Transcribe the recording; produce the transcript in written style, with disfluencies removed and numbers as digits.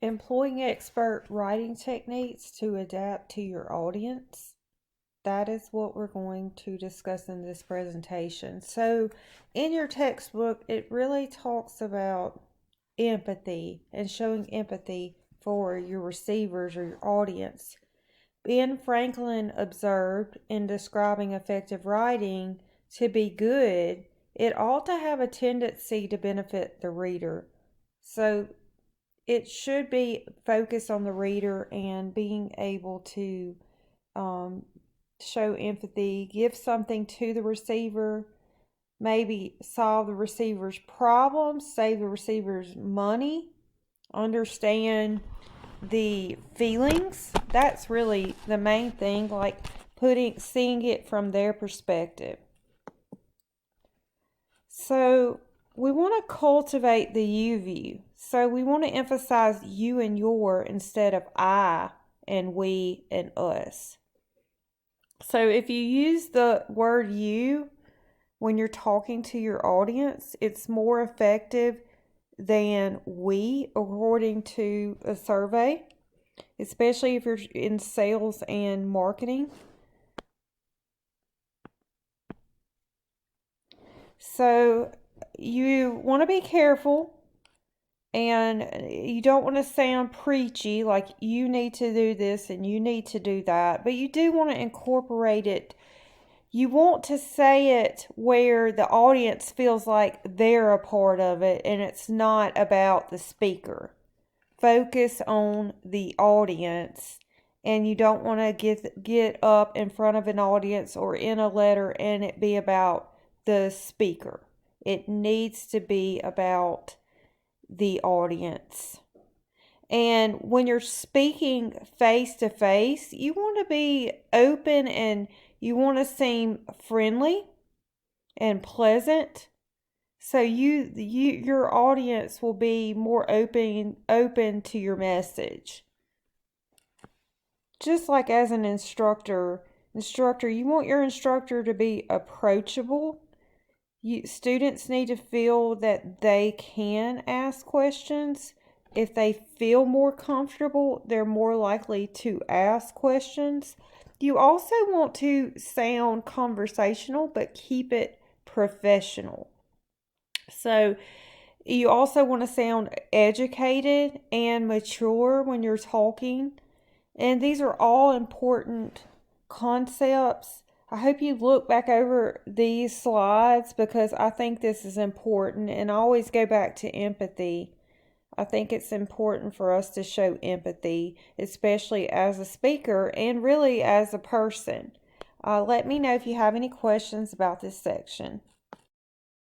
Employing expert writing techniques to adapt to your audience. That is what we're going to discuss in this presentation. So, in your textbook, it really talks about empathy and showing empathy for your receivers or your audience. Ben Franklin observed in describing effective writing to be good, it ought to have a tendency to benefit the reader. So, it should be focused on the reader and being able to um, show empathy, give something to the receiver, maybe solve the receiver's problems, save the receiver's money, understand the feelings. That's really the main thing, like seeing it from their perspective. So we want to cultivate the you view. So we want to emphasize you and your instead of I and we and us. So if you use the word you when you're talking to your audience, it's more effective than we, according to a survey, especially if you're in sales and marketing. So you want to be careful and you don't want to sound preachy, like you need to do this and you need to do that, but you do want to incorporate it. You want to say it where the audience feels like they're a part of it and it's not about the speaker. Focus on the audience, and you don't want to get up in front of an audience or in a letter and it be about the speaker. It needs to be about the audience. And when you're speaking face to face, you want to be open and you want to seem friendly and pleasant. So your audience will be more open to your message. Just like as an instructor, you want your instructor to be approachable. Students need to feel that they can ask questions. If they feel more comfortable, they're more likely to ask questions. You also want to sound conversational, but keep it professional. So, you also want to sound educated and mature when you're talking. And these are all important concepts. I hope you look back over these slides because I think this is important. And I always go back to empathy. I think it's important for us to show empathy, especially as a speaker and really as a person. Let me know if you have any questions about this section.